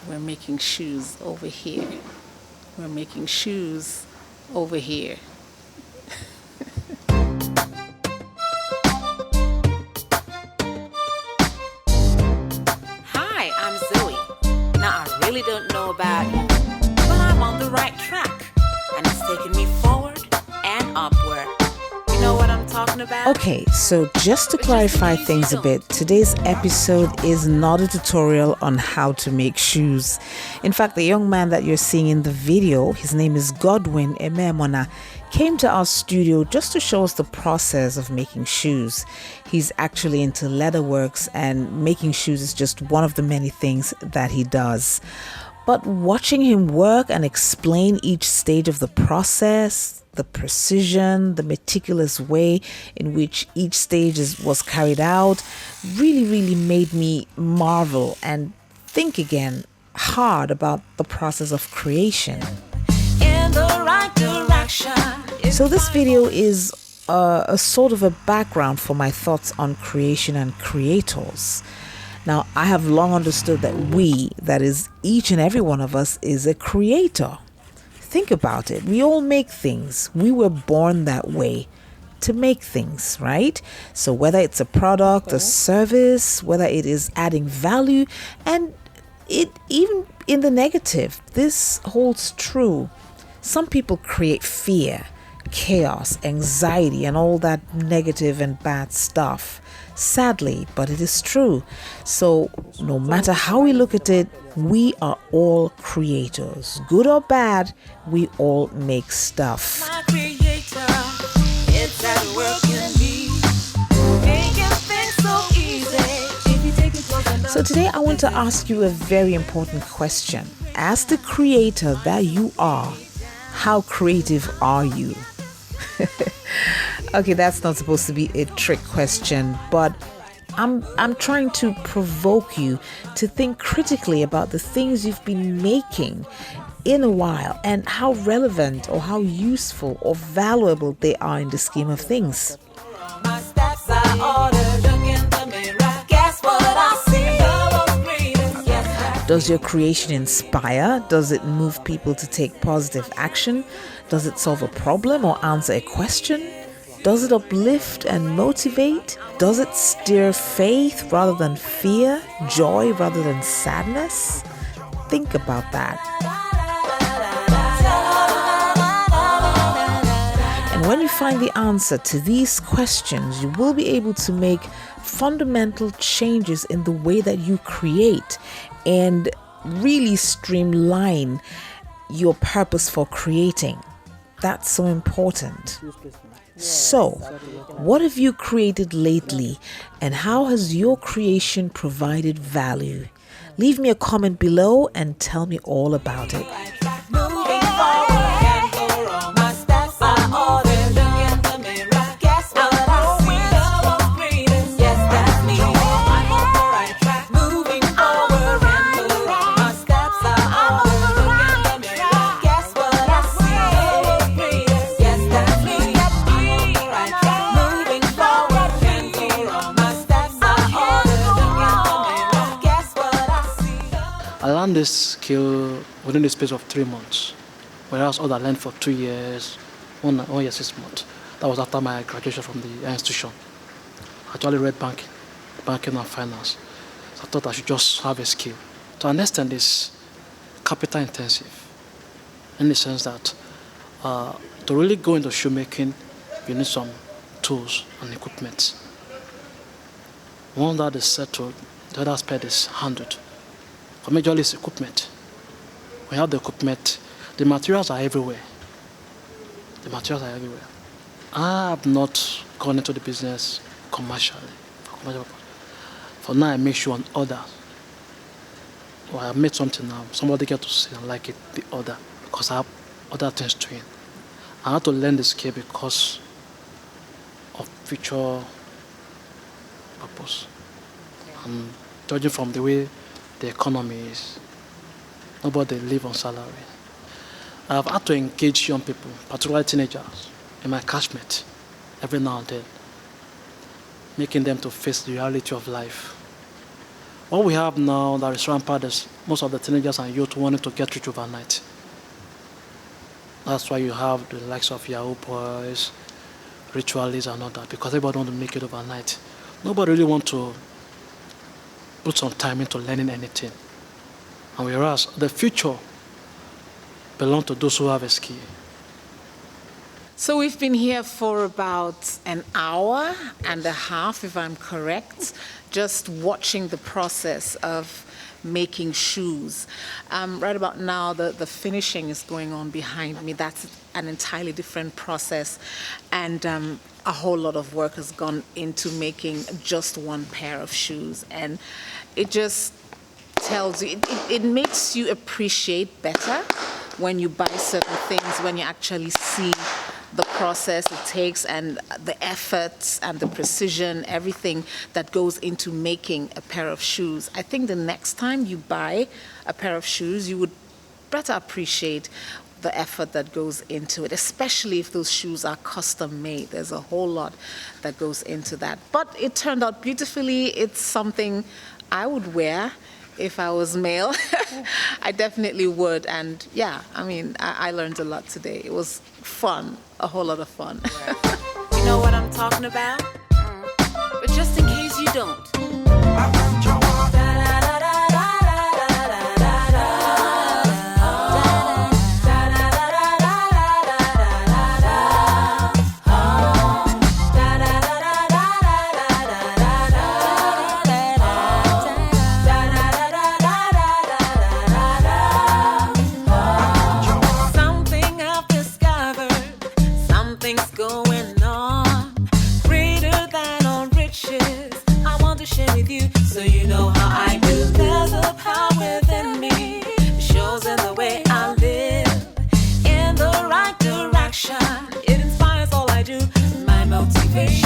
We're making shoes over here. We're making shoes over here. Hi, I'm Zoe. Now, I really don't know about you, but I'm on the right track, and it's taking me forward and upward. You know what I'm talking about? Okay, so just to clarify things a bit, today's episode is not a tutorial on how to make shoes. In fact, the young man that you're seeing in the video, his name is Godwin Ememona, came to our studio just to show us the process of making shoes. He's actually into leatherworks, and making shoes is just one of the many things that he does. But watching him work and explain each stage of the process, the precision, the meticulous way in which each stage was carried out, really made me marvel and think again hard about the process of creation. In the right direction. So this video is a sort of a background for my thoughts on creation and creators. Now, I have long understood that we, that is each and every one of us, is a creator. Think about it. We all make things. We were born that way, to make things, right? So whether it's a product, a service, whether it is adding value, and it even in the negative, this holds true. Some people create fear, chaos, anxiety, and all that negative and bad stuff. Sadly, but it is true. So no matter how we look at it, we are all creators. Good or bad, we all make stuff. My creator, it's at work in me, making things so easy. If you take it close enough. So today I want to ask you a very important question. As the creator that you are, how creative are you? Okay, that's not supposed to be a trick question, but I'm trying to provoke you to think critically about the things you've been making in a while and how relevant or how useful or valuable they are in the scheme of things. My steps are ordered, look in the mirror. Guess what I see? Does your creation inspire? Does it move people to take positive action? Does it solve a problem or answer a question? Does it uplift and motivate? Does it stir faith rather than fear? Joy rather than sadness? Think about that. And when you find the answer to these questions, you will be able to make fundamental changes in the way that you create and really streamline your purpose for creating. That's so important. So, what have you created lately, and how has your creation provided value? Leave me a comment below and tell me all about it. Moving forward, can't go wrong. My steps are ordered, look in the mirror. Guess what I see? Yes, that's me. I'm on the right track. Moving forward, can't go wrong. My steps are ordered, look in the mirror. Guess what I see? Yes, that's me. I'm on the right track. Moving forward, can't go wrong. My steps are ordered, look in the mirror. Guess what I see? I learned this skill within the space of 3 months, whereas others learned for 2 years, 1 year, 6 months. That was after my graduation from the institution. I actually read banking and finance. So I thought I should just have a skill. To an extent, it's capital intensive, in the sense that to really go into shoemaking, you need some tools and equipment. One that is settled, the other aspect is handled. But majorly it's equipment. When you have the equipment, the materials are everywhere. I have not gone into the business commercially. For now, I make sure on order. Or I made something now, somebody get to see and like it, the order, because I have other things to it. I had to learn the skill because of future purpose. And judging from the way the economy is, nobody live on salary. I've had to engage young people, particularly teenagers, in my catchment every now and then, making them to face the reality of life. What we have now that is rampant is most of the teenagers and youth wanting to get rich overnight. That's why you have the likes of Yahoo boys, ritualists and all that, because everybody wants to make it overnight. Nobody really wants to put some time into learning anything. And whereas the future belongs to those who have a skill. So we've been here for about an hour and a half, if I'm correct, just watching the process of making shoes. Right about now, the finishing is going on behind me. That's an entirely different process. And a whole lot of work has gone into making just one pair of shoes. And it just tells you, it makes you appreciate better when you buy certain things, when you actually see the process it takes and the efforts and the precision, everything that goes into making a pair of shoes. I think the next time you buy a pair of shoes, you would better appreciate the effort that goes into it, especially if those shoes are custom made. There's a whole lot that goes into that. But it turned out beautifully. It's something I would wear if I was male. I definitely would. And yeah, I mean, I learned a lot today. It was fun, a whole lot of fun. You know what I'm talking about? But just in case you don't. Something I've discovered, something's going on, greater than all riches. I want to share with you, so you know how I do. There's a power within me, it shows in the way I live, in the right direction. It inspires all I do, my motivation.